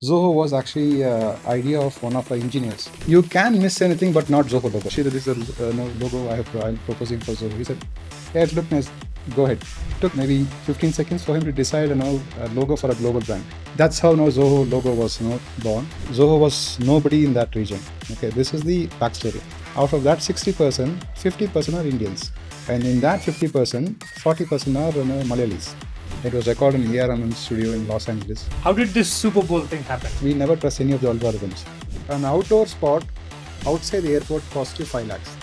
Zoho was actually idea of one of our engineers. You can miss anything, but not Zoho logo. See, this is the logo I'm proposing for Zoho. He said, "Yeah, it looked nice. Go ahead." It took maybe 15 seconds for him to decide a logo for a global brand. That's how Zoho logo was born. Zoho was nobody in that region. Okay, this is the backstory. Out of that 60%, 50% are Indians, and in that 50%, 40% are Malayalis. It was recorded in ARM studio in Los Angeles. How did this Super Bowl thing happen? We never trust any of the algorithms. An outdoor spot outside the airport costs you 5 lakhs.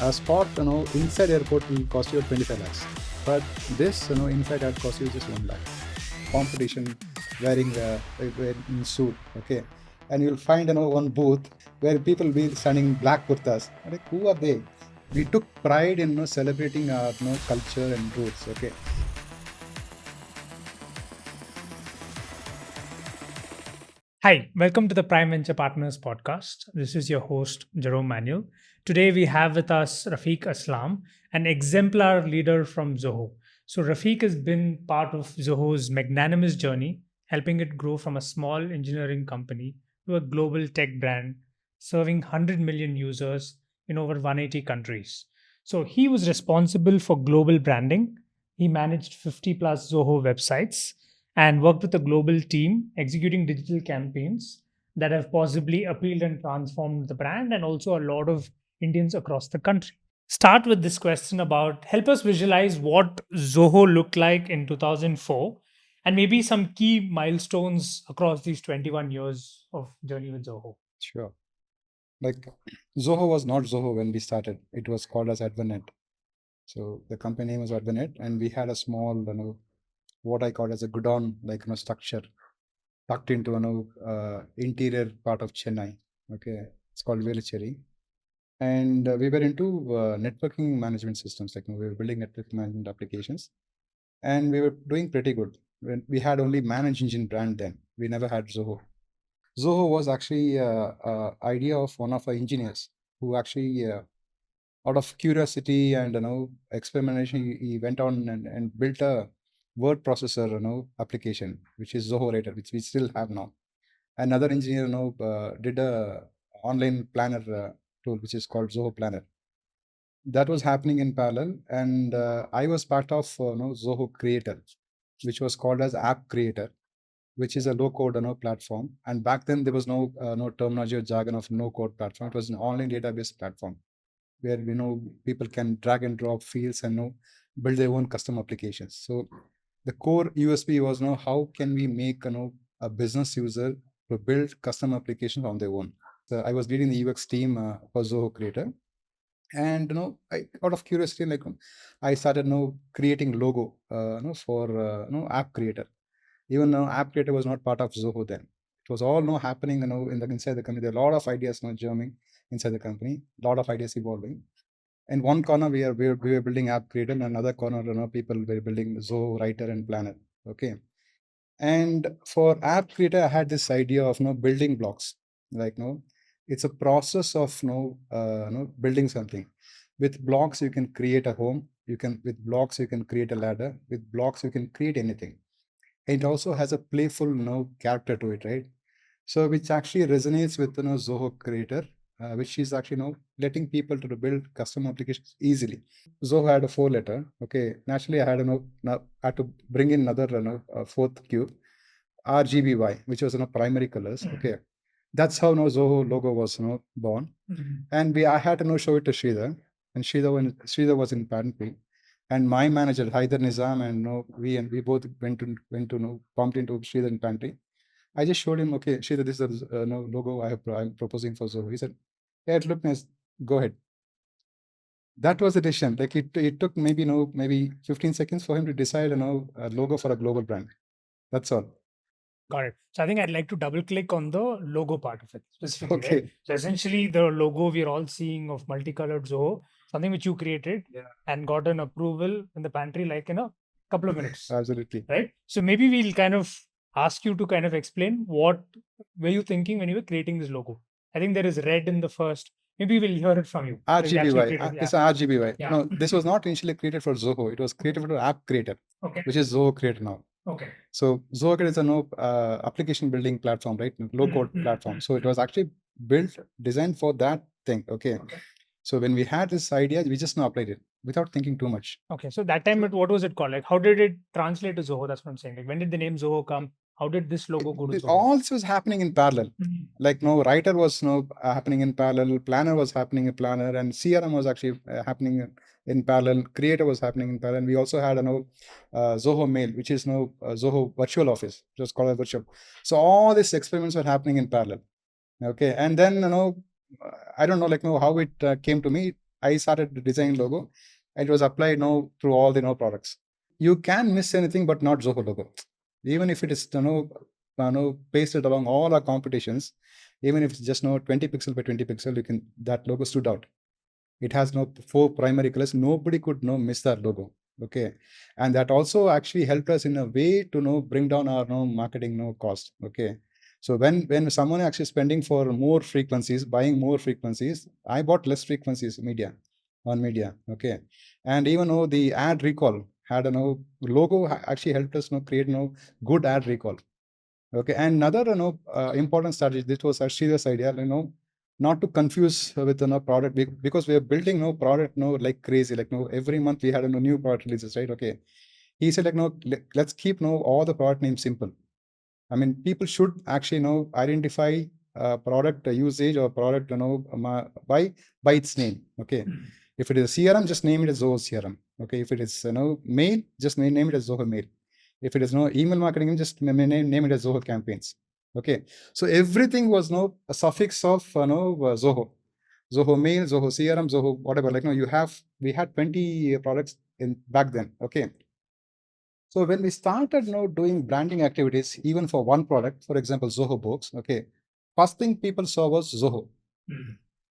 A spot, inside airport will cost you 25 lakhs. But this, inside ad costs you just 1 lakh. Competition, wearing in suit, okay. And you'll find, one booth where people will be standing black kurtas. Like, who are they? We took pride in celebrating our culture and roots, okay. Hi, welcome to the Prime Venture Partners podcast. This is your host, Jerome Manuel. Today we have with us Raffic Aslam, an exemplar leader from Zoho. So, Raffic has been part of Zoho's magnanimous journey, helping it grow from a small engineering company to a global tech brand, serving 100 million users in over 180 countries. So, he was responsible for global branding. He managed 50 plus Zoho websites and worked with a global team executing digital campaigns that have possibly appealed and transformed the brand and also a lot of Indians across the country. Start with this question about help us visualize what Zoho looked like in 2004 and maybe some key milestones across these 21 years of journey with Zoho. Sure. Like, Zoho was not Zoho when we started. It was called as Advanet. So the company name was Advanet, and we had a small, what I call as a godown, like structure tucked into interior part of Chennai. Okay, it's called Velicherry, and we were into networking management systems. Like, we were building network management applications, and we were doing pretty good. When we had only Manage Engine brand then, we never had Zoho. Zoho was actually idea of one of our engineers who actually, out of curiosity and experimentation, he went on and built a word processor application, which is Zoho Writer, which we still have now. Another engineer did a online planner tool, which is called Zoho Planner. That was happening in parallel, and I was part of Zoho Creator, which was called as App Creator, which is a low code platform. And back then there was no terminology or jargon of no code platform. It was an online database platform where people can drag and drop fields and build their own custom applications. So the core USP was how can we make a business user to build custom applications on their own. So I was leading the UX team for Zoho Creator, and out of curiosity, like, I started creating logo for App Creator. Even though App Creator was not part of Zoho then, it was all happening in the inside the company. There are a lot of ideas germing inside the company, a lot of ideas evolving. In one corner we were building App Creator, and another corner people were building Zoho Writer and Planner. Okay, and for App Creator I had this idea of building blocks. Like, it's a process of building something. With blocks you can create a home, with blocks you can create a ladder, with blocks you can create anything. It also has a playful character to it, right? So which actually resonates with Zoho Creator, which is actually letting people to build custom applications easily. Zoho had a 4 letter. Okay, naturally I had had to bring in another fourth Q, RGBY, which was primary colors. Okay, that's how Zoho logo was born. And I had to show it to Sridhar, and Sridhar was in patent, and my manager Haider Nizam, and we both went to bumped into Sridhar in pantry. I just showed him, okay, Sridhar, this is the logo I'm proposing for Zoho. He said, yeah, it looked nice. Go ahead. That was the decision. Like, it took maybe 15 seconds for him to decide a logo for a global brand. That's all. Got it. So I think I'd like to double click on the logo part of it specifically. Right? Okay. So essentially, the logo we're all seeing of multicolored Zoho, something which you created and got an approval in the pantry like in a couple of minutes. Absolutely. Right. So maybe we'll kind of ask you to kind of explain what were you thinking when you were creating this logo. I think there is red in the first. Maybe we'll hear it from you. Like, you actually RGBY. created- It's RGBY. Yeah. No, this was not initially created for Zoho. It was created for App Creator, Okay. which is Zoho Creator now. Okay. So Zoho is a application building platform, right? Low code platform. So it was actually built, designed for that thing. Okay. So when we had this idea, we just now applied it without thinking too much. Okay. So that time, what was it called? Like, how did it translate to Zoho? That's what I'm saying. Like, when did the name Zoho come? How did this logo go to Zoho? All this was happening in parallel. Like writer was happening in parallel, planner was happening in planner, and CRM was actually happening in parallel. Creator was happening in parallel. We also had Zoho Mail, which is Zoho Virtual Office, just called it virtual. So all these experiments were happening in parallel. Okay, and then I don't know how it came to me. I started designing logo. It was applied through all the products. You can miss anything, but not Zoho logo. Even if it is pasted along all our competitions, even if it's just 20 pixel by 20 pixel, that logo stood out. It has 4 primary colors. Nobody could miss that logo. Okay, and that also actually helped us in a way to bring down our marketing cost. Okay, so when someone actually spending for more frequencies, buying more frequencies, I bought less frequencies on media. Okay, and even though the ad recall had a logo actually helped us create good ad recall. Okay, and another important strategy. This was a serious idea. Not to confuse with product because we are building product like crazy. Like every month we had new product releases, right? Okay, he said like let's keep all the product names simple. I mean, people should actually identify product usage or product by its name. Okay, if it is a CRM, just name it as Zoho CRM. Okay, if it is mail, just name it as Zoho Mail. If it is email marketing, just name it as Zoho Campaigns. Okay, so everything was a suffix of Zoho. Zoho Mail, Zoho CRM, Zoho whatever. Like we had 20 products in back then. Okay, so when we started doing branding activities, even for one product, for example, Zoho Books, okay, first thing people saw was Zoho.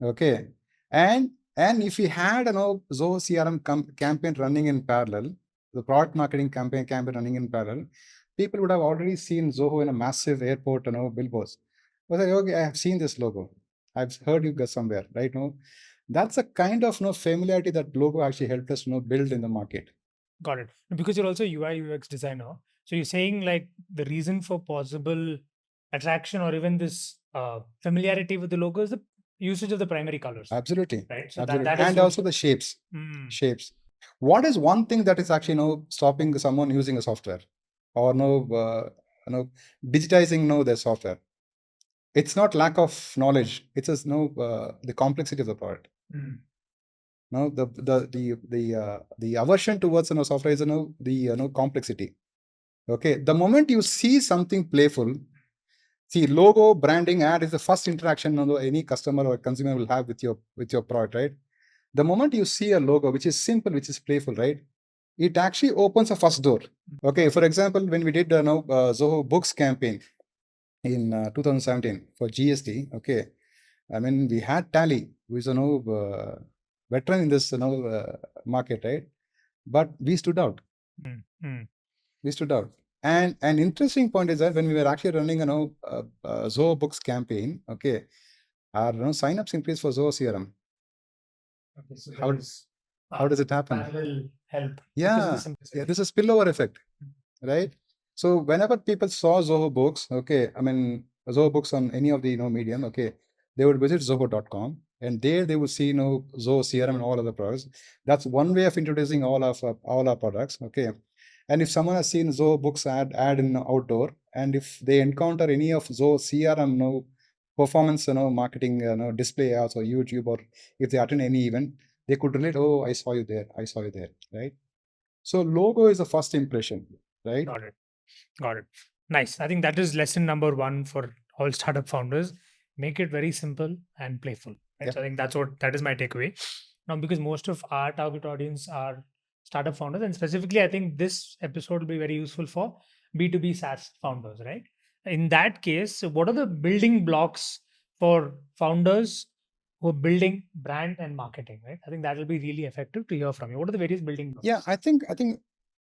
Okay, and if we had Zoho CRM campaign running in parallel, the product marketing campaign running in parallel, people would have already seen Zoho in a massive airport, billboards. I was like, okay, I have seen this logo. I've heard you guys somewhere, right? No, that's a kind of familiarity that logo actually helped us build in the market. Got it. Because you're also UI UX designer. So you're saying like the reason for possible attraction or even this familiarity with the logo is the usage of the primary colors. Absolutely. Right. So Absolutely. that is And what. also the shapes. Shapes. What is one thing that is actually stopping someone using a software or digitizing their software? It's not lack of knowledge. It's just the complexity of the product. No, the aversion towards software is the complexity. Okay, the moment you see something playful, see logo, branding, ad is the first interaction any customer or consumer will have with your product, right? The moment you see a logo which is simple, which is playful, right? It actually opens a first door. Okay, for example, when we did Zoho Books campaign in 2017 for GST, okay, I mean we had Tally, who is veteran in this market, right? But we stood out. We stood out. And an interesting point is that when we were actually running Zoho Books campaign, okay, our signups increased for Zoho CRM. Okay, so How does it happen? parallel help. Yeah, this is spillover effect, right? So whenever people saw Zoho Books, okay, I mean Zoho Books on any of the medium, okay, they would visit Zoho.com and there they would see Zoho CRM and all other products. That's one way of introducing all our products, okay. And if someone has seen Zoho Books ad in outdoor, and if they encounter any of Zoho CRM performance marketing display ads or YouTube, or if they attend any event, they could relate, oh, I saw you there, right? So logo is the first impression, right? Got it. Got it. Nice. I think that is lesson number one for all startup founders. Make it very simple and playful. Right. Yeah. So I think that is my takeaway. Now, because most of our target audience are startup founders, and specifically, I think this episode will be very useful for B2B SaaS founders, right? In that case, what are the building blocks for founders who are building brand and marketing, right? I think that will be really effective to hear from you. What are the various building blocks? Yeah, I think.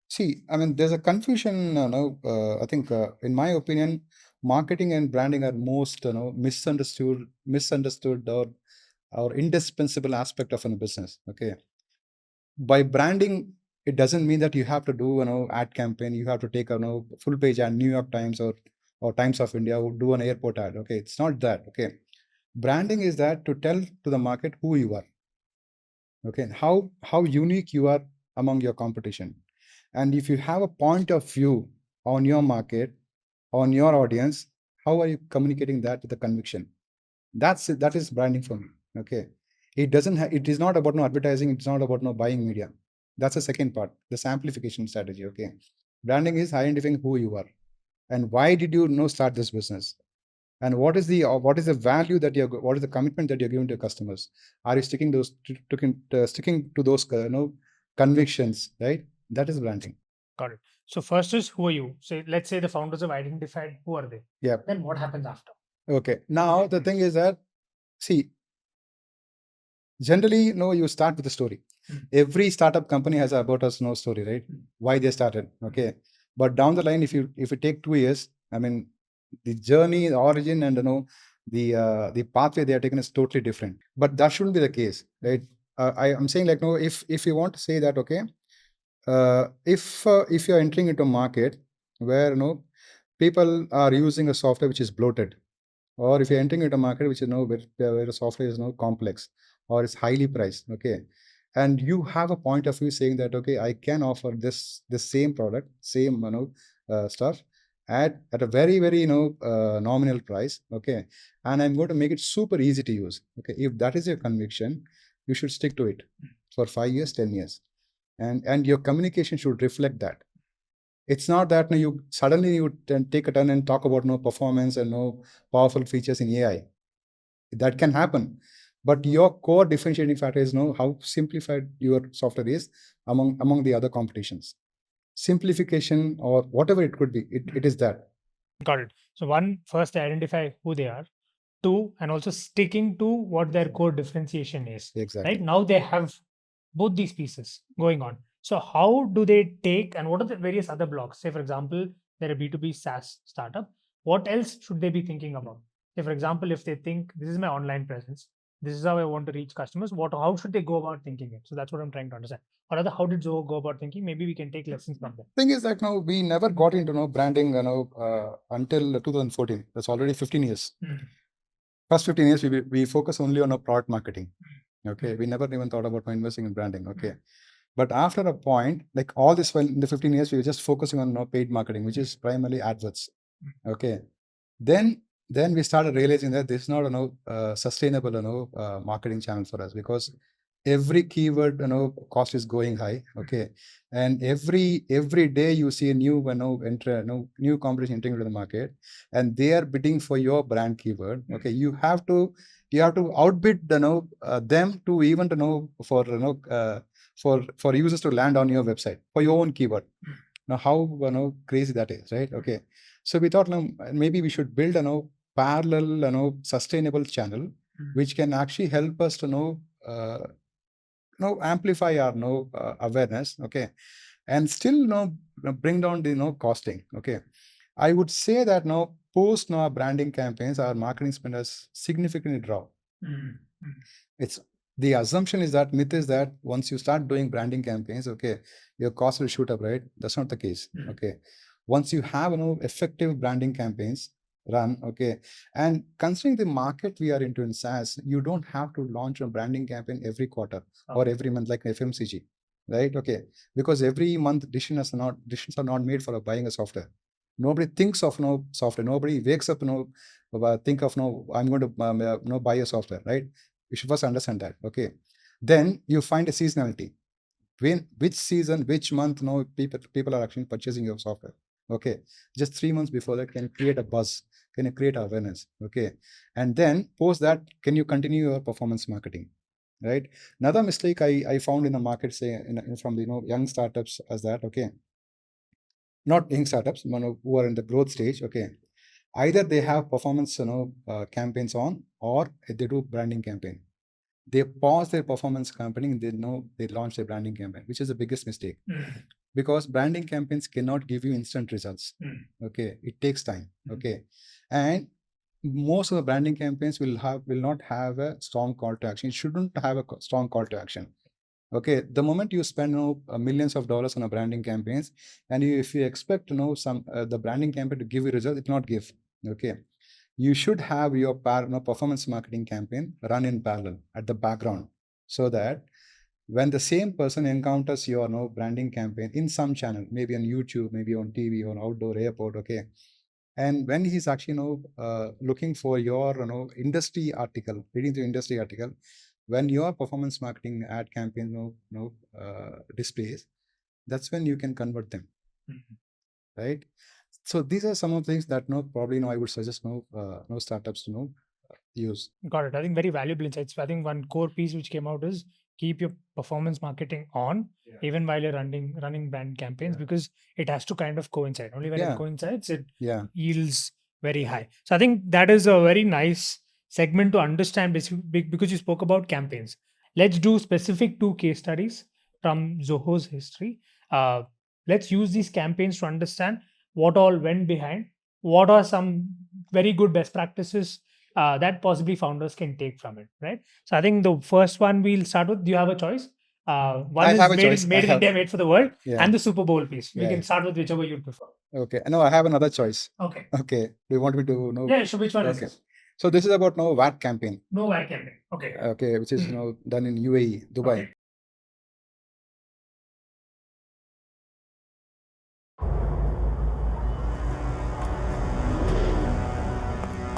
See, I mean, there's a confusion. I think, in my opinion, marketing and branding are most misunderstood or indispensable aspect of a business. Okay, by branding, It doesn't mean that you have to do ad campaign. You have to take a full page ad, New York Times or Times of India, or do an airport ad. Okay, it's not that. Okay, branding is that to tell to the market who you are. Okay, and how unique you are among your competition. And if you have a point of view on your market, on your audience, how are you communicating that with a conviction? That is branding for me. Okay, it is not about no advertising. It's not about no buying media. That's the second part, the amplification strategy. Okay, branding is identifying who you are and why did you start this business, and what is the value that what is the commitment that you're giving to your customers. Are you sticking to those convictions, right? That is branding. Got it. So first is who are you? So let's say the founders have identified who are they. Yeah. Then what happens after? Okay, now the thing is that, see, generally, you start with a story. Every startup company has about us story, right? Why they started. Okay, but down the line, if you take 2 years, I mean, the journey, the origin, and the pathway they are taken is totally different. But that shouldn't be the case, right? I'm saying, like, no, if you want to say that, okay, if you're entering into a market where people are using a software which is bloated, or if you're entering into a market which is where the software is complex or is highly priced, okay, and you have a point of view saying that, okay, I can offer this same product, same stuff at a very, very nominal price, okay, and I'm going to make it super easy to use. Okay, if that is your conviction, you should stick to it for 5 years, 10 years, and your communication should reflect that. It's not that you suddenly you take a turn and talk about no performance and no powerful features in AI. That can happen, but your core differentiating factor is how simplified your software is among the other competitions. Simplification or whatever it could be, it is that. Got it. So one, first they identify who they are. Two, and also sticking to what their core differentiation is. Exactly. Right now they have both these pieces going on. So how do they take, and what are the various other blocks? Say, for example, they're a B2B SaaS startup. What else should they be thinking about? Say, for example, if they think this is my online presence, this is how I want to reach customers, how should they go about thinking it? So that's what I'm trying to understand. Or rather, how did Zoho go about thinking? Maybe we can take lessons from them. Thing is that now we never got into branding until 2014. That's already 15 years. First 15 years we focus only on our product marketing. Okay, we never even thought about investing in branding. Okay, but after a point, like all this while in the 15 years, we were just focusing on paid marketing, which is primarily adverts. Okay, then we started realizing that this is not sustainable marketing channel for us, because every keyword cost is going high. Okay, and every day you see a new new competition entering into the market, and they are bidding for your brand keyword. Okay, you have to outbid them to even for for users to land on your website for your own keyword. Now, how crazy that is, right? Okay, so we thought, maybe we should build parallel sustainable channel which can actually help us to amplify our awareness. Okay, and still bring down the costing. Okay, I would say that post branding campaigns, our marketing spend has significantly dropped. It's the assumption is that myth is that once you start doing branding campaigns, okay, your cost will shoot up, right? That's not the case. Okay, once you have effective branding campaigns run, okay, and considering the market we are into in SaaS, you don't have to launch a branding campaign every quarter or every month like FMCG, right? Okay, because every month decisions are not made for buying a software. Nobody thinks of software. Nobody wakes up think of I'm going to buy a software, right? You should first understand that. Okay, then you find a seasonality. Which season, which month, people are actually purchasing your software. Okay, just 3 months before that, can you create a buzz? Can you create awareness? Okay, and then post that, can you continue your performance marketing? Right. Another mistake I found in the market, say from the young startups, as that, okay, not young startups, who are in the growth stage. Okay, either they have performance campaigns on, or they do branding campaign. They pause their performance campaign, they launch their branding campaign, which is the biggest mistake. Because branding campaigns cannot give you instant results. Okay, it takes time. Okay, and most of the branding campaigns will not have a strong call to action. It shouldn't have a strong call to action. Okay, the moment you spend millions of dollars on a branding campaigns, and if you expect some the branding campaign to give you results, it will not give. Okay, you should have your performance marketing campaign run in parallel at the background, so that when the same person encounters your branding campaign in some channel, maybe on YouTube, maybe on TV, on outdoor airport, okay, and when he's actually looking for your industry article, reading the industry article, when your performance marketing ad campaign displays, that's when you can convert them. Right. So these are some of the things that probably I would suggest no startups to use. Got it. I think very valuable insights. I think one core piece which came out is keep your performance marketing on even while you're running brand campaigns, because it has to kind of coincide. Only when it Yeah. coincides, it Yeah. yields very high. So I think that is a very nice segment to understand because you spoke about campaigns. Let's do specific two case studies from Zoho's history. Uh, let's use these campaigns to understand what all went behind, what are some very good best practices that possibly founders can take from it, right? So I think the first one we'll start with. Do you have a choice? One I is have a choice. made in India, made for the world, Yeah. and the Super Bowl piece. We Yeah. can start with whichever you prefer. Okay. No, I have another choice. Okay. Okay. Do you want me to know? Yeah. So which one is Okay. this? So this is about VAT campaign. No VAT campaign. Okay. Okay, which is done in UAE, Dubai. Okay.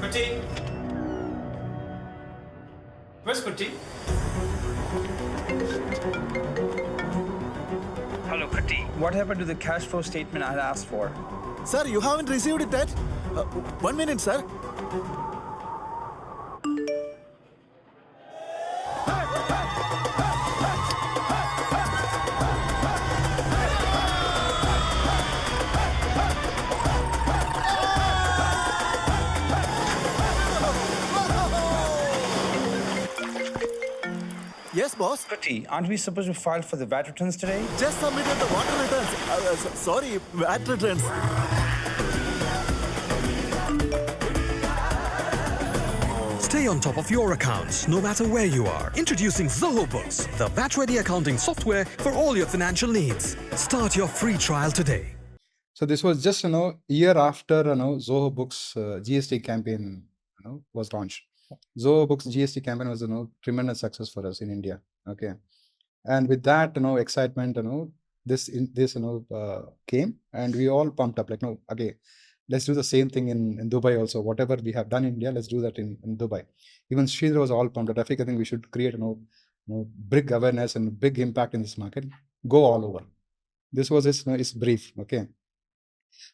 Kutty. Where's Kutty? Hello, Kutty. What happened to the cash flow statement I had asked for? Sir, you haven't received it yet? 1 minute, sir. Yes, boss. Kutty, aren't we supposed to file for the VAT returns today? Just submitted the water returns. Sorry, VAT returns. Stay on top of your accounts, no matter where you are. Introducing Zoho Books, the VAT-ready accounting software for all your financial needs. Start your free trial today. So this was just year after Zoho Books GST campaign was launched. Zoho Books GST campaign was tremendous success for us in India. Okay, and with that excitement this came, and we all pumped up like okay, let's do the same thing in Dubai also. Whatever we have done in India, let's do that in Dubai. Even Sridhar was all pumped up. Raffic, I think we should create big awareness and big impact in this market. Go all over. This was his brief. Okay,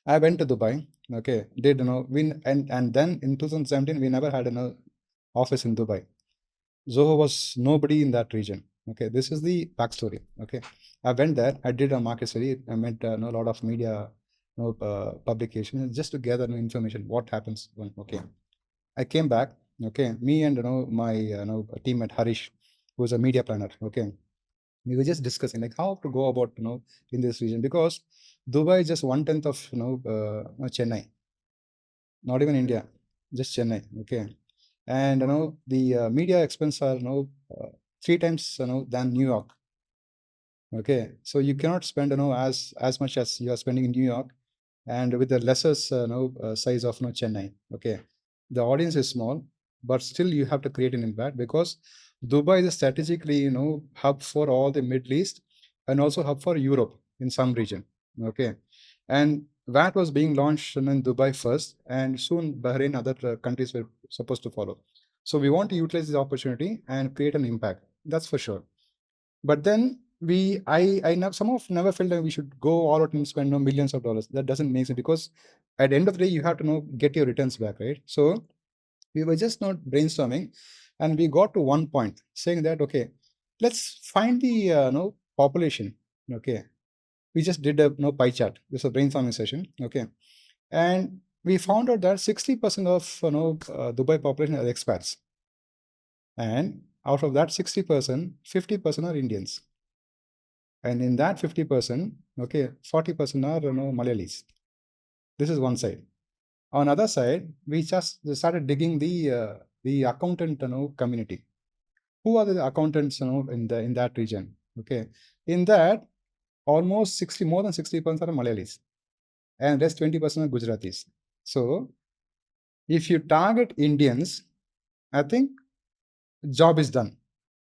I went to Dubai. Okay, did and then in 2017 we never had an office in Dubai. Zoho was nobody in that region. Okay, this is the backstory. Okay, I went there. I did a market study. I met a lot of media, publications just to gather information. What happens when? Okay, I came back. Okay, me and my teammate Harish, who was a media planner. Okay, we were just discussing like how to go about in this region, because Dubai is just 1/10 of Chennai, not even India, just Chennai. Okay, and the media expense are 3 times than New York. Okay, so you cannot spend as much as you are spending in New York, and with the lesser size of Chennai. Okay, the audience is small, but still you have to create an impact, because Dubai is strategically hub for all the Middle East and also hub for Europe in some region. Okay, and VAT was being launched in Dubai first, and soon Bahrain, other countries were supposed to follow. So we want to utilize this opportunity and create an impact. That's for sure. But then somehow never felt that we should go all out and spend millions of dollars. That doesn't make sense, because at the end of the day, you have to get your returns back, right? So we were just not brainstorming, and we got to one point saying that, okay, let's find the population. Okay, we just did a pie chart. This was a brainstorming session. Okay, and we found out that 60% of Dubai population are expats, and out of that 60%, 50% are Indians, and in that 50%, okay, 40% are Malayalis. This is one side. On other side, we just started digging the accountant community. Who are the accountants in that region? Okay. In that, almost 60, more than 60% are Malayalis, and rest 20% are Gujaratis. So if you target Indians, I think job is done.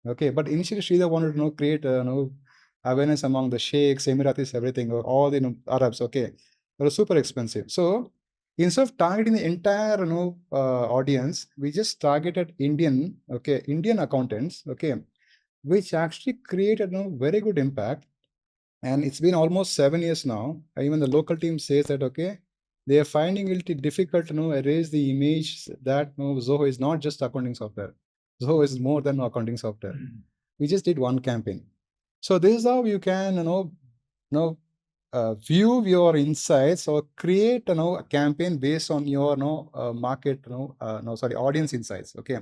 Okay, but initially Sridhar wanted to create awareness among the sheikhs, Emiratis, everything, or all the Arabs. Okay, they were super expensive. So instead of targeting the entire audience, we just targeted Indian accountants. Okay, which actually created very good impact. And it's been almost 7 years now. Even the local team says that they are finding it difficult to erase the image that Zoho is not just accounting software. Zoho is more than accounting software. We just did one campaign. So this is how you can view your insights or create a campaign based on your market audience insights. Okay.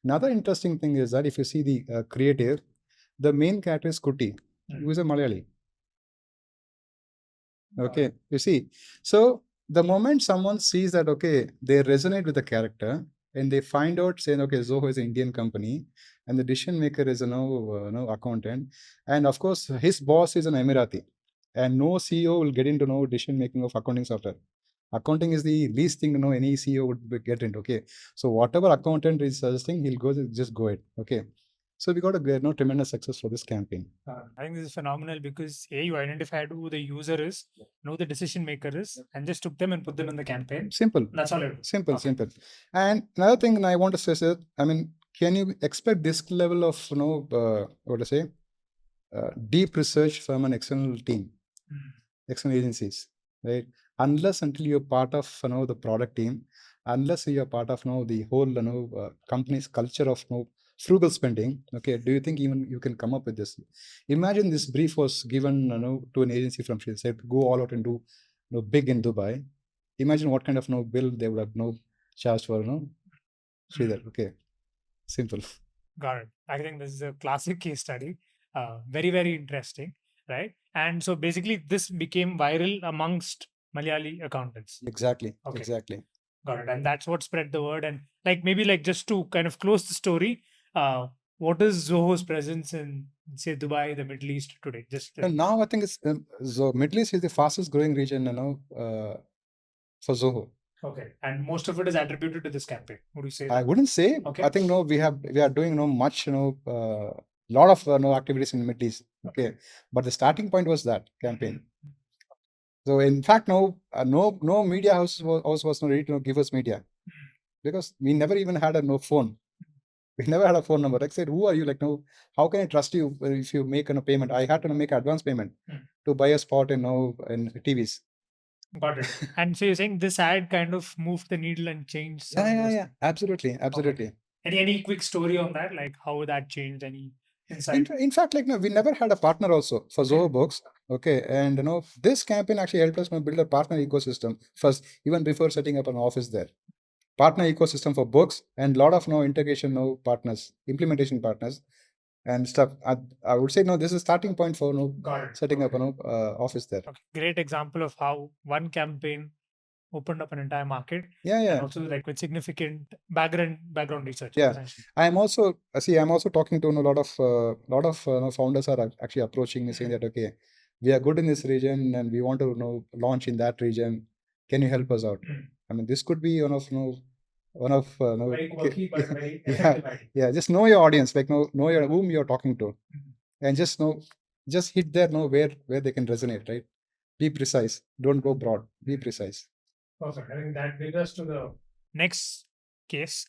Another interesting thing is that if you see the creative, the main character is Kutty, who is a Malayali. Okay, you see, so the moment someone sees that, they resonate with the character and they find out saying, Zoho is an Indian company and the decision maker is accountant. And of course, his boss is an Emirati, and no CEO will get into decision making of accounting software. Accounting is the least thing any CEO would get into. Okay, so whatever accountant is suggesting, he'll just go it. Okay, so we got a tremendous success for this campaign. I think this is phenomenal because you identified who the user is, know the decision maker is, and just took them and put them in the campaign. Simple. That's all it is. Simple. And another thing I want to stress is, can you expect this level of deep research from an external team, external agencies, right? Unless until you're part of the product team, unless you're part of the whole company's culture of frugal spending. Okay, do you think even you can come up with this? Imagine this brief was given to an agency from Sri, said go all out and do big in Dubai. Imagine what kind of bill they would have charged for Sridhar. Okay, simple. Got it. I think this is a classic case study. Very, very interesting, right? And so basically, this became viral amongst Malayali accountants. Exactly. Okay. Exactly. Got it. And that's what spread the word. And maybe just to kind of close the story, what is Zoho's presence in, say, Dubai, the Middle East today? And now I think it's Middle East is the fastest growing region, for Zoho. Okay, and most of it is attributed to this campaign. Would you say? I wouldn't say. Okay. I think we are doing much lot of activities in the Middle East. Okay, but the starting point was that campaign. So in fact, no media house was ready to give us media, because we never even had a phone. We never had a phone number. I said, who are you? How can I trust you if you make a payment? I had to make advance payment to buy a spot in TVs. Got it. And so you're saying this ad kind of moved the needle and changed some. Yeah. Absolutely. Any quick story on that? How that changed? Any insight? In fact, we never had a partner also for Zoho Books. Okay, and this campaign actually helped us build a partner ecosystem first, even before setting up an office there. Partner ecosystem for books and a lot of integration partners, implementation partners, and stuff. I would say this is starting point for setting up an office there. Okay. Great example of how one campaign opened up an entire market. Yeah. And also with significant background research. Yeah. I'm also talking to a lot of founders are actually approaching me saying that we are good in this region and we want to launch in that region. Can you help us out? This could be one of very quirky, but very effective. Yeah. Just know your audience, know whom you're talking to, and just hit there where they can resonate. Right? Be precise. Don't go broad. Be precise. Perfect. I think that brings us to the next case.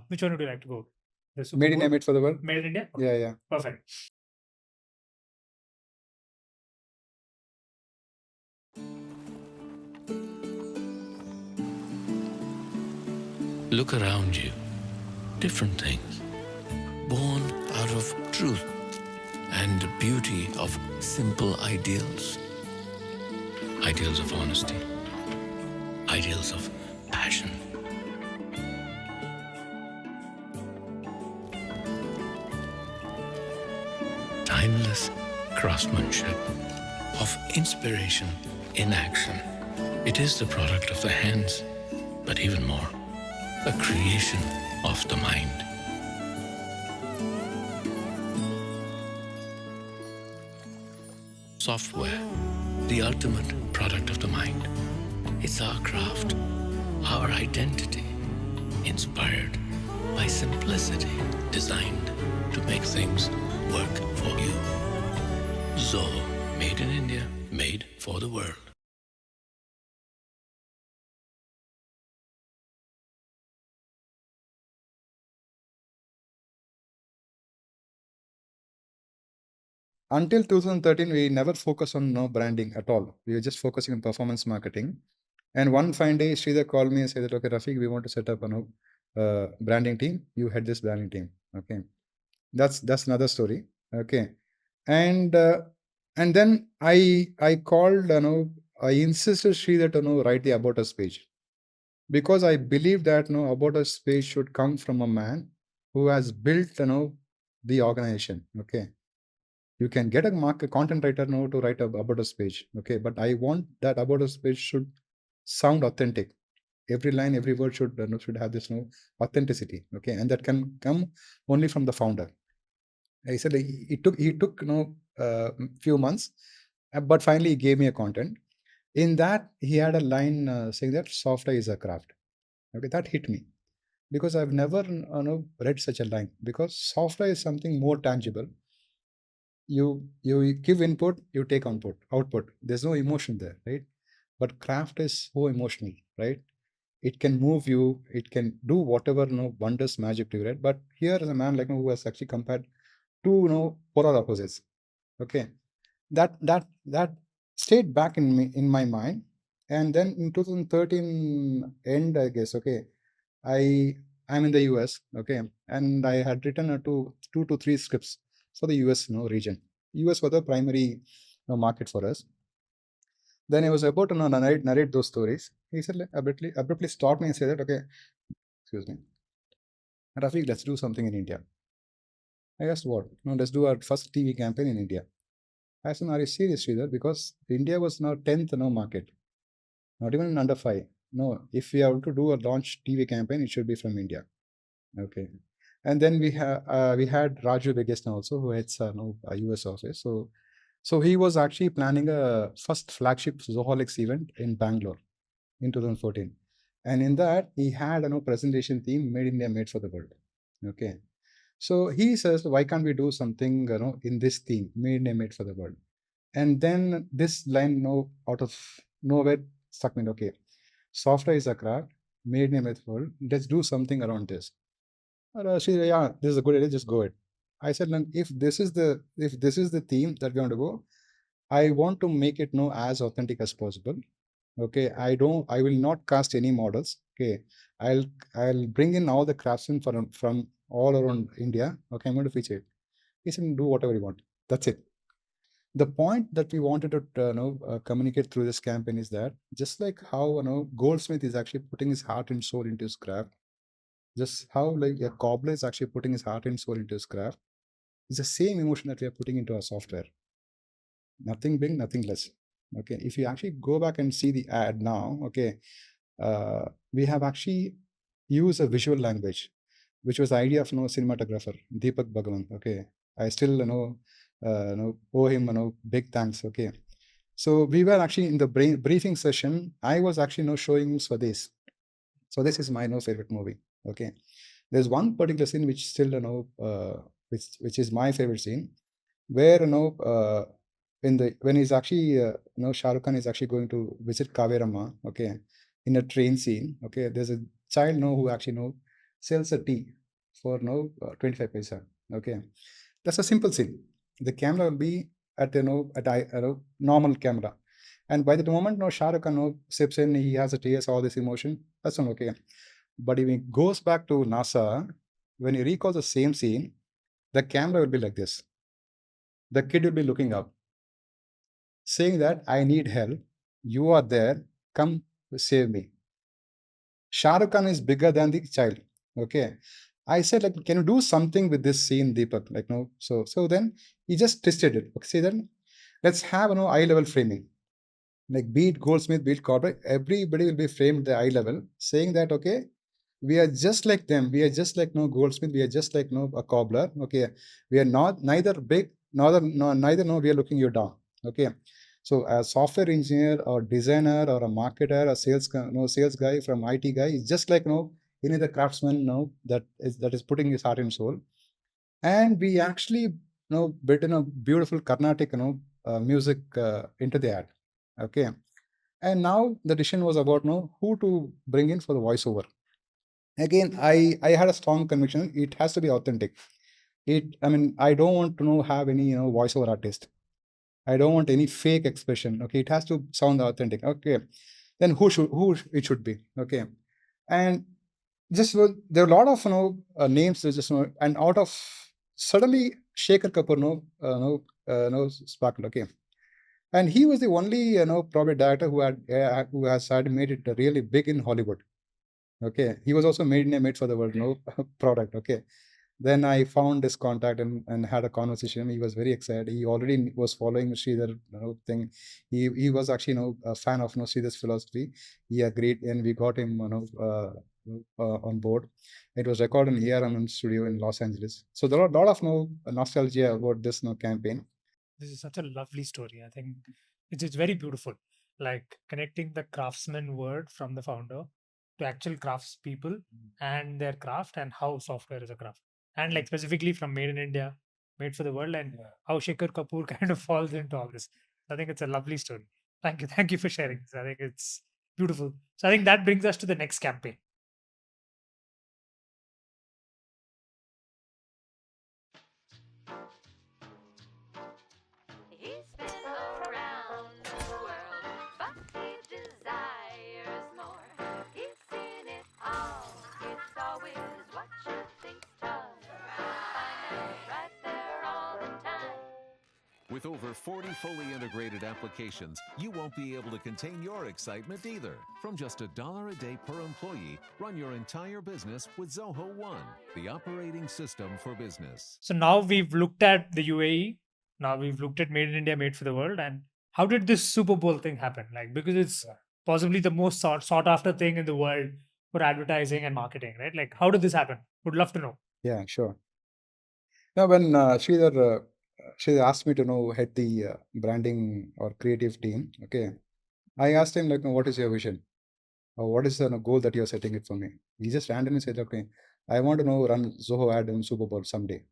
Which one would you like to go? Made in India, made for the world. Made in India. Okay. Yeah. Perfect. Look around you. Different things. Born out of truth and the beauty of simple ideals. Ideals of honesty. Ideals of passion. Timeless craftsmanship of inspiration in action. It is the product of the hands, but even more, a creation of the mind. Software, the ultimate product of the mind. It's our craft, our identity, inspired by simplicity, designed to make things work for you. Zoho, made in India, made for the world. Until 2013, we never focused on no branding at all. We were just focusing on performance marketing. And one fine day, Sridhar called me and said that, okay, Raffic, we want to set up a branding team. You head this branding team. Okay. That's another story. Okay. And and then I called, I insisted Sridhar to write the about us page. Because I believe that about us page should come from a man who has built the organization. Okay. You can get a content writer now to write about us page. Okay. But I want that about us page should sound authentic. Every line, every word should have this authenticity. Okay. And that can come only from the founder. I said he took few months, but finally he gave me a content. In that he had a line saying that software is a craft. Okay, that hit me because I've never read such a line, because software is something more tangible. You give input, you take output. There's no emotion there, right? But craft is so emotional, right? It can move you, it can do whatever wonders magic to you, right? But here is a man like who has actually compared two polar opposites. Okay, that stayed back in my mind. And then in 2013 end, I guess, okay, I'm in the US, okay, and I had written two to three scripts for the US region. US was the primary market for us. Then I was about to narrate those stories. He said, like, abruptly stopped me and said that, okay, excuse me, Raffic, let's do something in India. I asked what? No, let's do our first TV campaign in India. I said, are you serious, Sridhar? Because India was now 10th market, not even under 5. No, if we are to do a launch TV campaign, it should be from India. Okay. And then we had Raju Vegesna also, who heads a US office. So he was actually planning a first flagship Zoholics event in Bangalore in 2014. And in that, he had a presentation theme, Made India, Made for the World. Okay. So he says, why can't we do something in this theme, Made India, Made for the World? And then this line out of nowhere struck me. Okay, software is a craft, made in a made world. Let's do something around this. She said, yeah, this is a good idea. Just go ahead. I said, look, if this is the theme that we want to go, I want to make it as authentic as possible. Okay, I will not cast any models. Okay, I'll bring in all the craftsmen from all around India. Okay, I'm going to feature it. He said, do whatever you want. That's it. The point that we wanted to communicate through this campaign is that just like how Goldsmith is actually putting his heart and soul into his craft, just how like a cobbler is actually putting his heart and soul into his craft, it's the same emotion that we are putting into our software. Nothing big, nothing less. Okay, if you actually go back and see the ad now, okay, we have actually used a visual language, which was the idea of cinematographer Deepak Bhagavan. Okay, I still owe him big thanks. Okay, so we were actually in the briefing session. I was actually showing him Swades. So this is my favorite movie. Okay, there's one particular scene which still which is my favorite scene, where when he's actually Shah Rukh Khan is actually going to visit Kaverama. Okay, in a train scene. Okay, there's a child who actually sells a tea for 25 paisa. Okay, that's a simple scene. The camera will be at normal camera, and by the moment Shah Rukh Khan steps in, he has a tears, all this emotion. That's not okay. But if he goes back to NASA, when he recalls the same scene, the camera will be like this. The kid will be looking up, saying that I need help. You are there. Come save me. Shah Rukh Khan is bigger than the child. Okay. I said, like, can you do something with this scene, Deepak? Like, no. So then he just twisted it. Okay, then let's have eye level framing. Like, be it Goldsmith, be it corporate, everybody will be framed at the eye level, saying that, okay, we are just like them. We are just like Goldsmith. We are just like a cobbler. Okay, we are neither big, neither we are looking you down. Okay, so a software engineer or designer or a marketer, a sales guy from IT guy is just like any other craftsman that is putting his heart and soul. And we actually built in a beautiful Carnatic music into the ad. Okay, and now the decision was about who to bring in for the voiceover. Again, I had a strong conviction it has to be authentic. I mean, I don't want to have any voiceover artist. I don't want any fake expression. Okay, it has to sound authentic. Okay, then who it should be. Okay, and there are a lot of names that just and out of suddenly Shekhar Kapoor sparkled. Okay, and he was the only probably director who has had made it really big in Hollywood. Okay, he was also made for the world product. Okay, then I found his contact and had a conversation. He was very excited. He already was following Sridhar thing. He was actually a fan of Sridhar's philosophy. He agreed, and we got him on board. It was recorded in ARM studio in Los Angeles. So there are a lot of nostalgia about this campaign. This is such a lovely story. I think it's very beautiful. Like connecting the craftsman word from the founder to actual craftspeople and their craft and how software is a craft. And like specifically from Made in India, Made for the World, and how Shekhar Kapoor kind of falls into all this. I think it's a lovely story. Thank you. Thank you for sharing this. I think it's beautiful. So I think that brings us to the next campaign. He's been around the world, but he desires more. He's seen it all. It's always what you think's tough. Finance right there all the time. With over 40 fully integrated applications, you won't be able to contain your excitement either. From just $1 a day per employee, run your entire business with Zoho One, the operating system for business. So now we've looked at the UAE. Now we've looked at Made in India, Made for the World. And how did this Super Bowl thing happen? Like, because it's possibly the most sought after thing in the world for advertising and marketing, right? Like, how did this happen? Would love to know. Yeah, sure. Now, when Sridhar asked me to head the branding or creative team, okay, I asked him what is your vision, or what is the goal that you're setting it for me? He just randomly said, okay, I want to run Zoho ad in Super Bowl someday,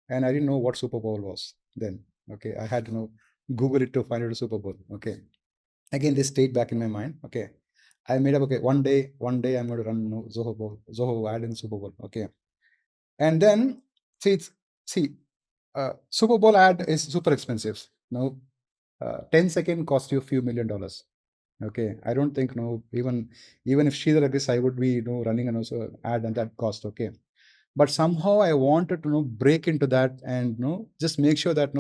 and I didn't know what Super Bowl was then. Okay, I had to Google it to find out a Super Bowl. Okay, again this stayed back in my mind. Okay, I made up. Okay, one day I'm going to run Zoho ad in Super Bowl. Okay, and then see Super Bowl ad is super expensive. 10 seconds cost you a few $1 million. Okay, I don't think even if Sridhar agrees, I would be running an also ad and that cost. Okay, but somehow I wanted to break into that and just make sure that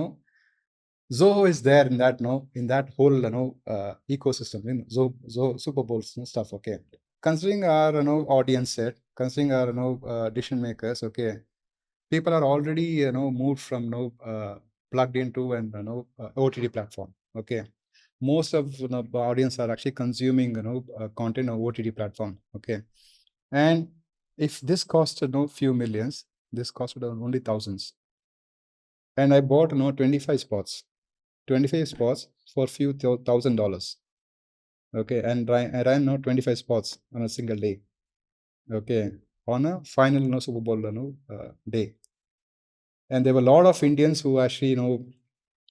Zoho is there in that in that whole ecosystem in Zoho Super Bowl stuff. Okay, considering our audience set, considering our decision makers. Okay, people are already moved from plugged into and OTT platform. Okay, most of the audience are actually consuming content on OTT platform. Okay, and if this costed few millions, this costed only thousands. And I bought 25 spots for few $1,000. Okay, and I ran 25 spots on a single day. Okay, on a final Super Bowl day. And there were a lot of Indians who actually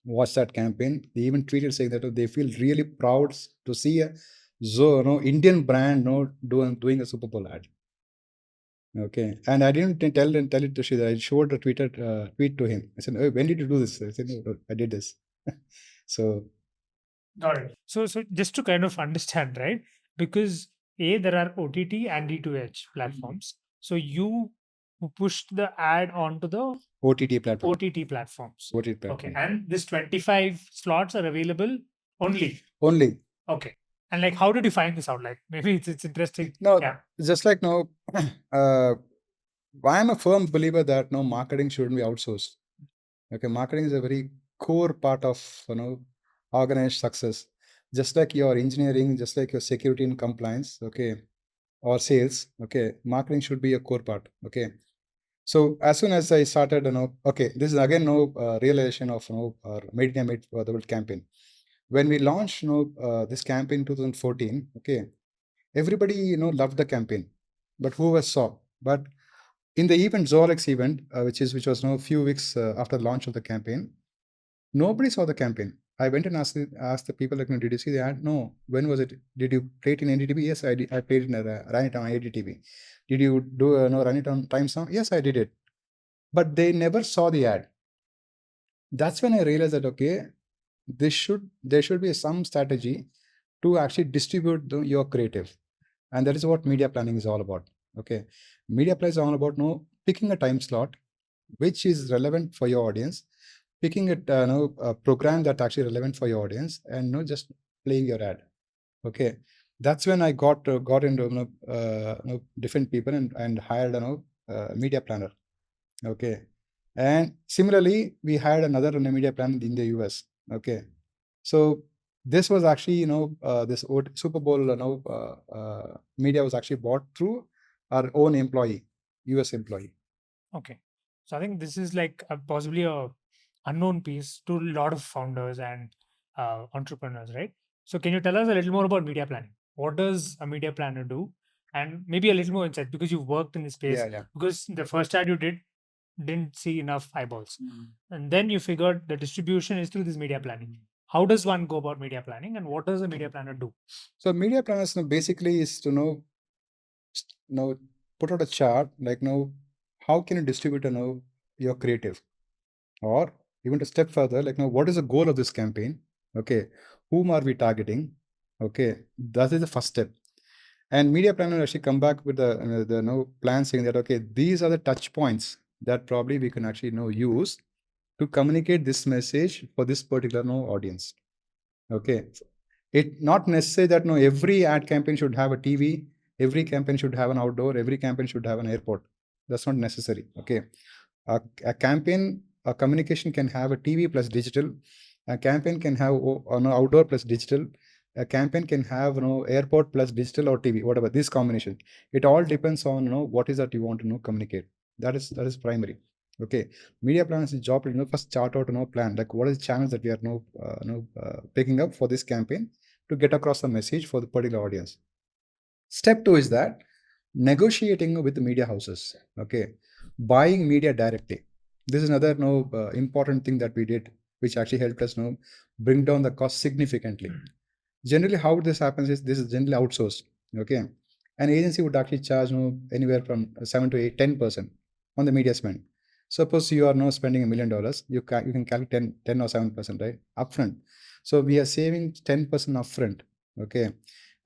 watched that campaign. They even tweeted saying that they feel really proud to see a Indian brand doing a Super Bowl ad. Okay, and I didn't tell it to Sridhar. I showed a tweet to him. I said, "Oh, when did you do this?" I said, "No, I did this." So Got it. So just to kind of understand, right? Because there are OTT and D2H platforms. So you pushed the ad onto the OTT platform. OTT platforms. OTT platform. Okay, and this 25 slots are available only. Only. Okay, and like, how did you find this out? Like, maybe it's interesting. No, Yeah. just like I am a firm believer that marketing shouldn't be outsourced. Okay, marketing is a very core part of organized success. Just like your engineering, just like your security and compliance, okay, or sales, okay, marketing should be a core part. Okay, So as soon as I started, okay, this is again realization of Made in Made for the World campaign. When we launched this campaign in 2014, okay, everybody loved the campaign, but who was saw? But in the event Zorex event, which was few weeks after launch of the campaign, nobody saw the campaign. I went and asked the people like, did you see the ad? No. When was it? Did you play it in NDTV? Yes, I did. I played it in ran it on NDTV. Did you do run it on Time Sound? Yes, I did it. But they never saw the ad. That's when I realized that okay, there should be some strategy to actually distribute your creative, and that is what media planning is all about. Okay, media planning is all about picking a time slot which is relevant for your audience, picking a program that's actually relevant for your audience, and just playing your ad. Okay, that's when I got into different people and hired media planner. Okay, and similarly we had another media planner in the US. Okay, so this was actually this Super Bowl media was actually bought through our own employee, US employee. Okay. So I think this is like possibly a unknown piece to a lot of founders and entrepreneurs, right? So can you tell us a little more about media planning? What does a media planner do? And maybe a little more insight because you've worked in this space. Yeah. Because the first ad you didn't see enough eyeballs. And then you figured the distribution is through this media planning. How does one go about media planning and what does a media planner do? So media planners basically is to put out a chart like how can you distribute your creative, or even to step further like what is the goal of this campaign? Okay, whom are we targeting? Okay, that is the first step. And media planner actually come back with the plan saying that okay, these are the touch points that probably we can actually use to communicate this message for this particular audience. Okay, it not necessary that every ad campaign should have a TV, every campaign should have an outdoor, every campaign should have an airport. That's not necessary. Okay, a campaign, a communication can have a TV plus digital. A campaign can have outdoor plus digital. A campaign can have airport plus digital or TV, whatever this combination. It all depends on what is that you want to communicate. That is primary. Okay, media plan is job to first chart out plan like what is the channels that we are picking up for this campaign to get across the message for the particular audience. Step 2 is that negotiating with the media houses. Okay, buying media directly. This is another important thing that we did, which actually helped us bring down the cost significantly. Generally, how this happens is this is generally outsourced. Okay, an agency would actually charge anywhere from 7 to 8, 10% on the media spend. Suppose you are now spending $1 million, you can calculate 10 or 7%, right, upfront. So we are saving 10% upfront. Okay,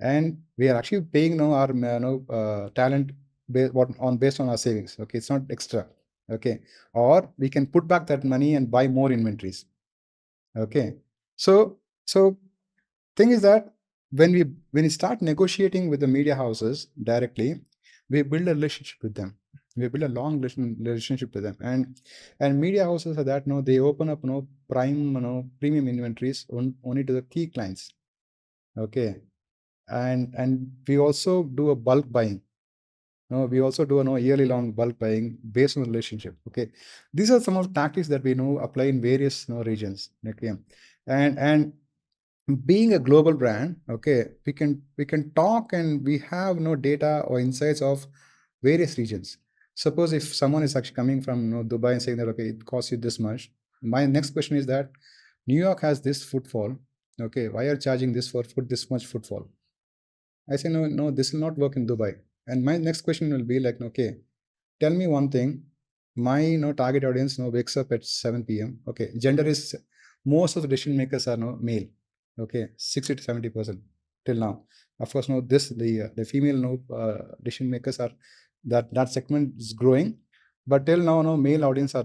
and we are actually paying our talent based on our savings. Okay, it's not extra. Okay, or we can put back that money and buy more inventories. Okay, so thing is that when we start negotiating with the media houses directly, we build a relationship with them. We build a long relationship with them, and media houses are that they open up prime premium inventories only to the key clients. Okay, and we also do a bulk buying. We also do a yearly long bulk buying based on the relationship. Okay, these are some of the tactics that we apply in various regions. Okay, and being a global brand, okay, we can talk and we have data or insights of various regions. Suppose if someone is actually coming from Dubai and saying that okay, it costs you this much, my next question is that New York has this footfall. Okay, why are you charging this for this much footfall? I say no, this will not work in Dubai. And my next question will be like, okay, tell me one thing. My target audience wakes up at 7 p.m. Okay, gender is most of the decision makers are male. Okay, 60 to 70% till now. Of course, the female decision makers are that segment is growing, but till now male audience are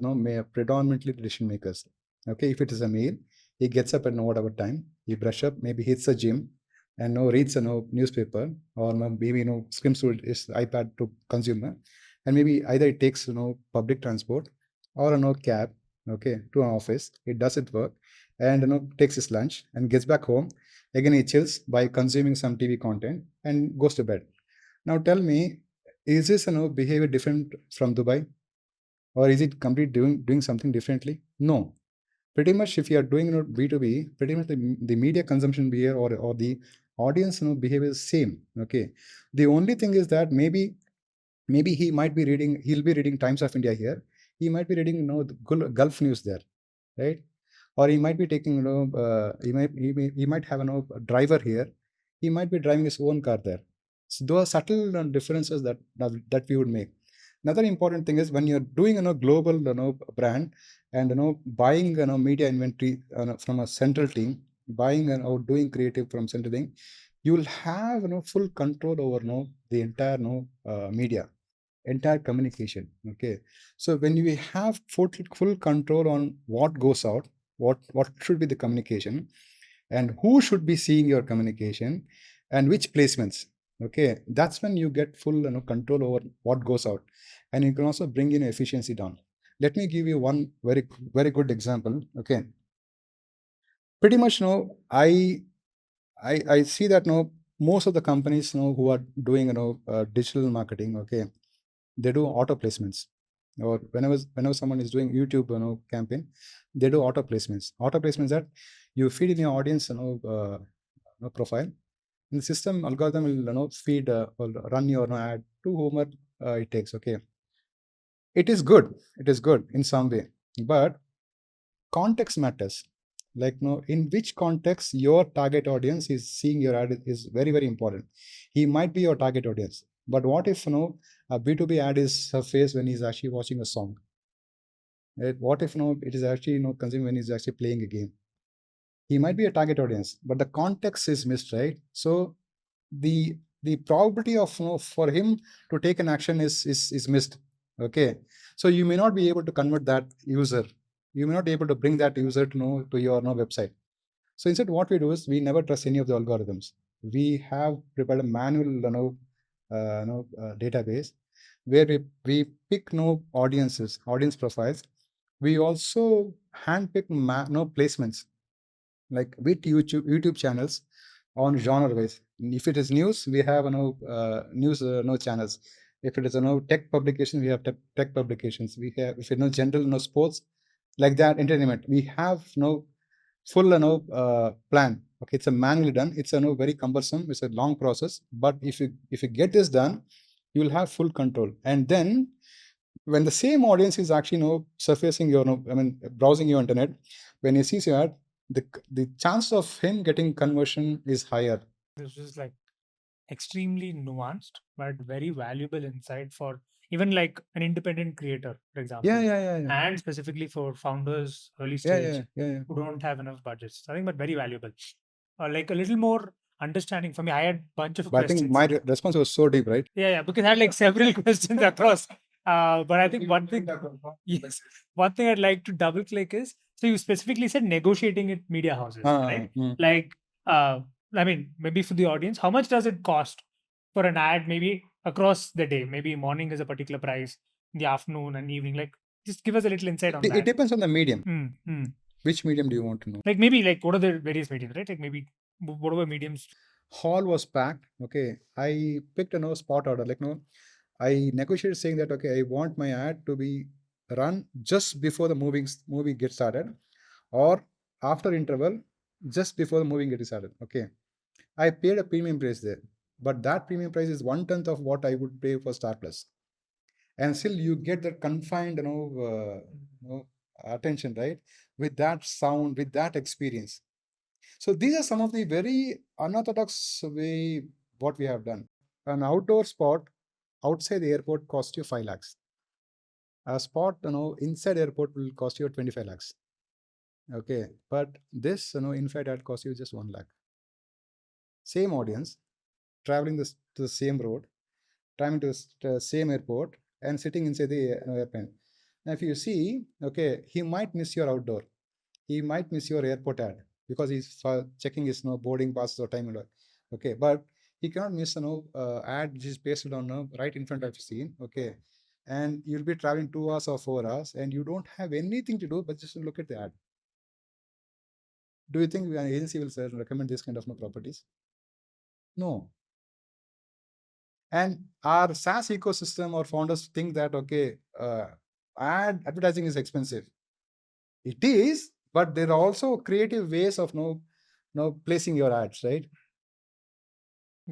predominantly decision makers. Okay, if it is a male, he gets up at whatever time, he brush up, maybe hits the gym, and reads a newspaper, or maybe skims through his iPad to consumer, and maybe either it takes public transport or cab, okay, to an office. It does its work and takes his lunch and gets back home. Again, he chills by consuming some TV content and goes to bed. Now tell me, is this behavior different from Dubai? or is it completely doing something differently? No. Pretty much, if you are doing B2B, pretty much the media consumption behavior or the audience behavior is same. Okay. The only thing is that maybe he'll be reading Times of India here. He might be reading the Gulf news there, right? Or he might be taking he might have a driver here. He might be driving his own car there. So those are subtle differences that we would make. Another important thing is when you're doing global brand and buying media inventory from a central team, buying or doing creative from central team, you'll have full control over the entire media, entire communication. Okay, so when you have full control on what goes out, what should be the communication, and who should be seeing your communication, and which placements. Okay, that's when you get full control over what goes out, and you can also bring in efficiency down. Let me give you one very good example. Okay, pretty much I see that most of the companies who are doing digital marketing. Okay, they do auto placements, or whenever someone is doing YouTube campaign, they do auto placements. Auto placements that you feed in your audience profile, and the system algorithm will feed or run your ad to whomever it takes. Okay, it is good in some way, but context matters. Like in which context your target audience is seeing your ad is very important. He might be your target audience, but what if a B2B ad is surfaced when he's actually watching a song, right? What if it is actually consumed when he's actually playing a game? He might be a target audience, but the context is missed, right? So the probability of for him to take an action is missed. Okay, so you may not be able to convert that user. You may not be able to bring that user to your website. So instead, what we do is we never trust any of the algorithms. We have prepared a manual database where we pick audience profiles. We also handpick placements, like with YouTube channels on genre wise. If it is news, we have news channels. If it is tech publication, we have tech publications. We have, if general sports, like that, entertainment. We have full plan. Okay, it's a manually done. It's a very cumbersome. It's a long process. But if you get this done, you will have full control. And then when the same audience is actually surfacing your browsing your internet, when he sees your ad, the chance of him getting conversion is higher. This is like extremely nuanced, but very valuable insight for even like an independent creator, for example. Yeah. And specifically for founders, early Yeah, stage, yeah. who don't have enough budgets. I think, but very valuable. Like a little more understanding for me. I had a bunch of But I questions. think my response was so deep, right? Yeah, because I had like several questions across. But I think one thing, yes, one thing I'd like to double click is, so you specifically said negotiating at media houses, right? Like, I mean, maybe for the audience, how much does it cost for an ad, maybe across the day? Maybe morning is a particular price, in the afternoon and evening. Like, just give us a little insight on It that. depends on the medium. Mm. Which medium do you want to know? Like maybe like what are the various mediums, right? Like maybe whatever mediums. Hall was packed. Okay, I picked a spot order. Like I negotiated saying that okay, I want my ad to be run just before the movie gets started, or after interval, just before the movie gets started. Okay, I paid a premium price there, but that premium price is 1/10 of what I would pay for Star Plus, and still you get that confined attention, right? With that sound, with that experience. So these are some of the very unorthodox way what we have done. An outdoor spot outside the airport cost you 5 lakhs. A spot inside airport will cost you 25 lakhs. Okay, but this inside ad cost you just 1 lakh. Same audience traveling to the same road, traveling to the same airport, and sitting inside the airplane. Now, if you see, okay, he might miss your outdoor. He might miss your airport ad because he's checking his boarding passes or time. Okay, but he cannot miss ad which is pasted on right in front of the scene. Okay, and you'll be traveling 2 hours or 4 hours, and you don't have anything to do but just to look at the ad. Do you think an agency will recommend this kind of properties? No. And our SaaS ecosystem or founders think that okay, advertising is expensive. It is, but there are also creative ways of placing your ads, right?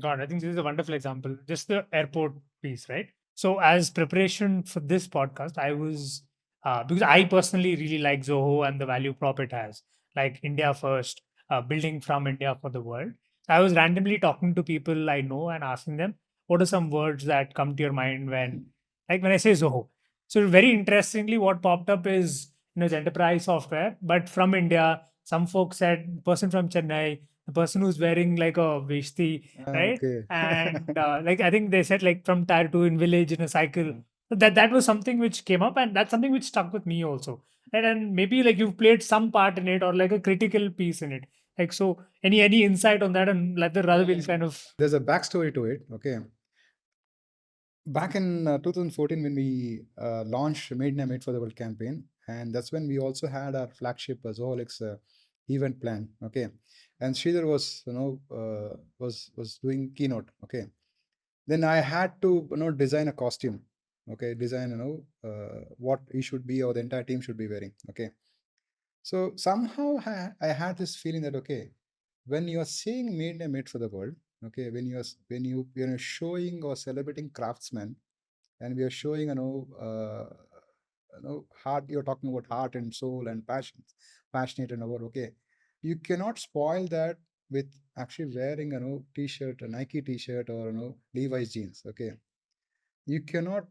God, I think this is a wonderful example. Just the airport piece, right? So, as preparation for this podcast, I was because I personally really like Zoho and the value prop it has, like India first, building from India for the world. I was randomly talking to people I know and asking them, what are some words that come to your mind when I say Zoho? So, very interestingly, what popped up is it's enterprise software, but from India. Some folks said person from Chennai, the person who's wearing like a veshti, right? Okay. And like I think they said like from tier two in village in a cycle. So that was something which came up, and that's something which stuck with me also. And maybe like you've played some part in it or like a critical piece in it. Like so, any insight on that, and let the rather will kind of There's a backstory to it. Okay. Back in 2014, when we launched Made in a Made for the World campaign, and that's when we also had our flagship Zoholix event plan. Okay, and Sridhar was was doing keynote. Okay, then I had to design a costume. Okay, design what he should be or the entire team should be wearing. Okay, so somehow I had this feeling that okay, when you are saying Made in a Made for the World, okay, when you're showing or celebrating craftsmen, and we are showing heart, you're talking about heart and soul and passionate and about, okay, you cannot spoil that with actually wearing t-shirt, a Nike t-shirt, or Levi's jeans. Okay, you cannot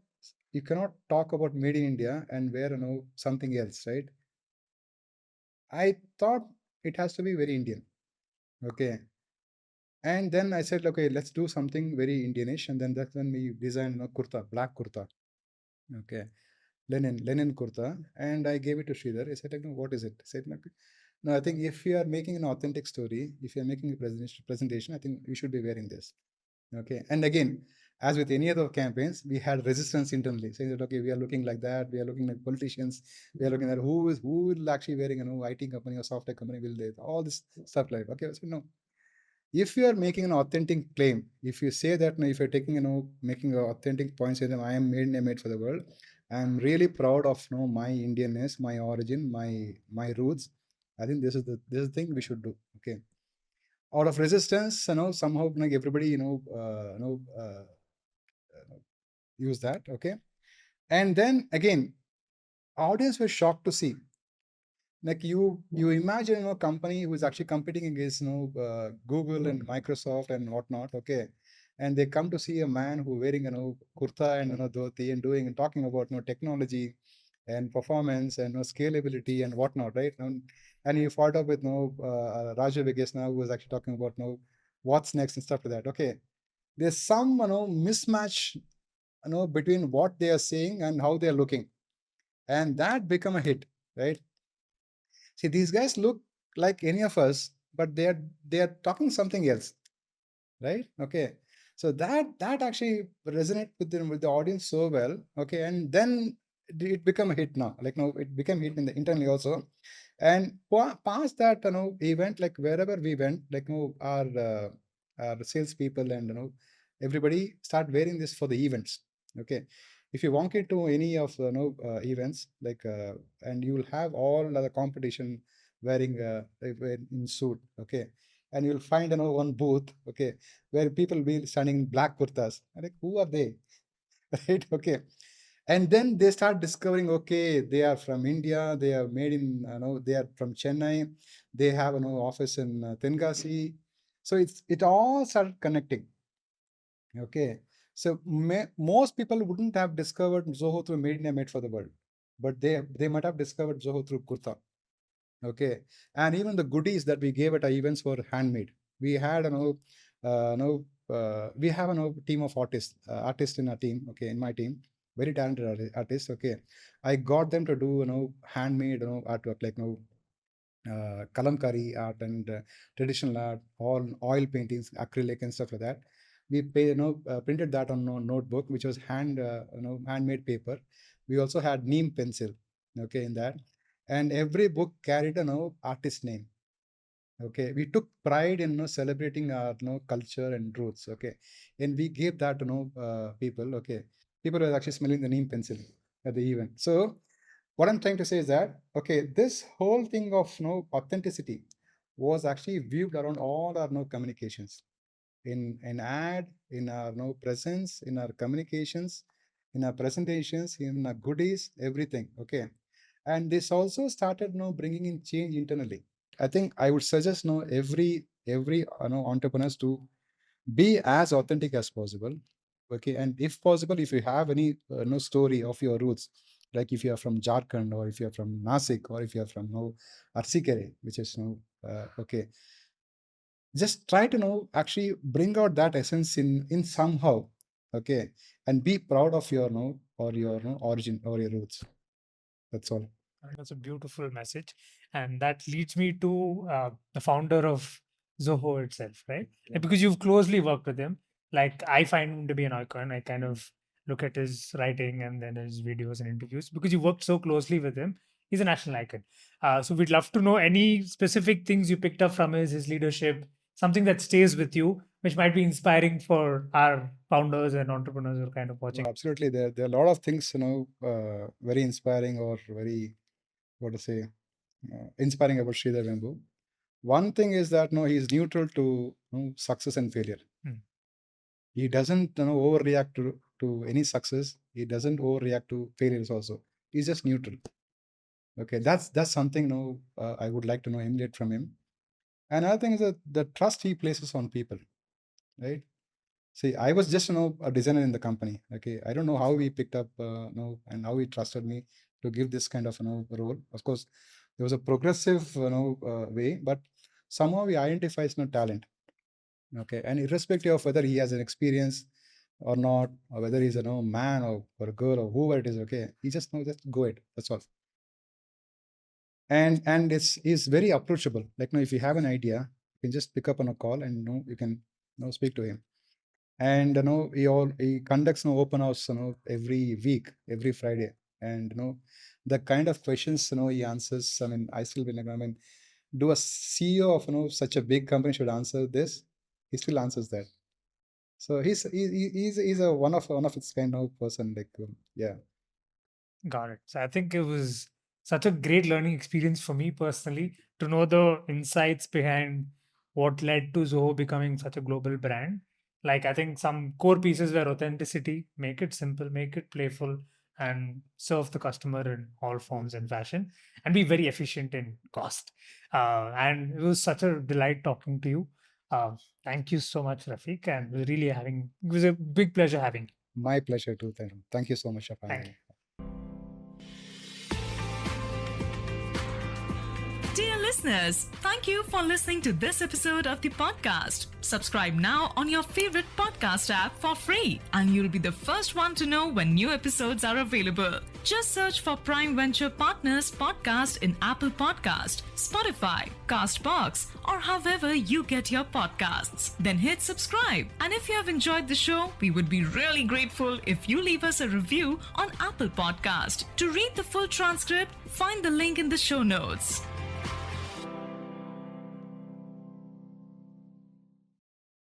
talk about made in India and wear something else, right? I thought it has to be very Indian. Okay, and then I said, okay, let's do something very Indianish, and then that's when we designed kurta, black kurta. Okay, linen kurta, and I gave it to Sridhar. He said, like, no, what is it? I said, like, no, I think if you are making an authentic story, if you are making a presentation, I think you should be wearing this. Okay, and again, as with any other campaigns, we had resistance internally, saying that okay, we are looking like that, we are looking like politicians, we are looking at who will actually wearing IT company or software company will they all this stuff like okay, so no, if you are making an authentic claim, if you say that if you're taking making an authentic point, say that I am made for the world, I'm really proud of my Indianness, my origin, my roots, I think this is the thing we should do. Okay, out of resistance, somehow like everybody use that. Okay, and then again, audience was shocked to see, like you imagine a company who is actually competing against Google and Microsoft and whatnot. Okay, and they come to see a man who wearing kurta and dhoti and doing and talking about technology and performance and scalability and whatnot, right? And you followed up with Raju Vegesna, who was actually talking about what's next and stuff like that. Okay, there's some mismatch between what they are saying and how they are looking, and that become a hit, right? See, these guys look like any of us, but they are talking something else, right? Okay, so that actually resonate with the audience so well. Okay, and then it become a hit now. Like no, it became hit in the internally also, and past that event, like wherever we went, like our salespeople and everybody start wearing this for the events. Okay, if you walk into any of the events, like and you will have all the competition wearing in suit. Okay, and you'll find one booth. Okay, where people will be standing in black kurtas. I'm like, who are they? Right? Okay, and then they start discovering, okay, they are from India, they are made in they are from Chennai, they have office in Tenkasi. So it all started connecting. Okay, so most people wouldn't have discovered Zoho through Made in a Made for the World, but they might have discovered Zoho through kurta. Okay, and even the goodies that we gave at our events were handmade. We had we have a team of artists in our team. Okay, in my team, very talented artists. Okay, I got them to do handmade artwork, like kalamkari art and traditional art, all oil paintings, acrylic and stuff like that. We printed that on a notebook, which was handmade paper. We also had neem pencil, okay, in that, and every book carried a artist name. Okay, we took pride in celebrating our culture and roots. Okay, and we gave that to people. Okay, people were actually smelling the neem pencil. at the event. So what I'm trying to say is that, okay, this whole thing of authenticity was actually viewed around all our communications, in ad, in our presence, in our communications, in our presentations, in our goodies, everything. Okay, and this also started bringing in change internally. I think I would suggest every entrepreneurs to be as authentic as possible. Okay, and if possible, if you have any story of your roots, like if you are from Jharkhand, or if you are from Nasik, or if you are from Arsikere, which is okay, just try to actually bring out that essence in somehow. Okay, and be proud of your or your origin or your roots. That's all. That's a beautiful message. And that leads me to the founder of Zoho itself, right? Yeah. Because you've closely worked with him. Like, I find him to be an icon. I kind of look at his writing and then his videos and interviews because you worked so closely with him. He's a national icon. So we'd love to know any specific things you picked up from his leadership, something that stays with you, which might be inspiring for our founders and entrepreneurs who are kind of watching. Absolutely, there are a lot of things very inspiring, or very, what to say, inspiring about Sridhar Vembu. One thing is that he's neutral to success and failure. He doesn't overreact to any success. He doesn't overreact to failures also. He's just neutral. Okay, that's something I would like to emulate from him. Another thing is that the trust he places on people, right? See, I was just a designer in the company. Okay, I don't know how he picked up and how he trusted me to give this kind of role. Of course, there was a progressive way, but somehow he identifies talent. Okay, and irrespective of whether he has an experience or not, or whether he's a man or a girl or whoever it is, okay, he just just go it. That's all. And he's very approachable. Like if you have an idea, you can just pick up on a call and you can speak to him. And he conducts open house every week, every Friday, and the kind of questions he answers. I mean, I still believe, I mean, do a CEO of such a big company should answer this? He still answers that. So he's a one of its kind of person. Like yeah. Got it. So I think it was such a great learning experience for me personally to know the insights behind what led to Zoho becoming such a global brand. Like, I think some core pieces were authenticity, make it simple, make it playful, and serve the customer in all forms and fashion, and be very efficient in cost. And it was such a delight talking to you. Thank you so much, Raffic, and it was a big pleasure having you. My pleasure too. Thank you so much. Thank you. Dear listeners, thank you for listening to this episode of the podcast. Subscribe now on your favorite podcast app for free, and you'll be the first one to know when new episodes are available. Just search for Prime Venture Partners Podcast in Apple Podcast, Spotify, Castbox, or however you get your podcasts. Then hit subscribe. And if you have enjoyed the show, we would be really grateful if you leave us a review on Apple Podcast. To read the full transcript, find the link in the show notes.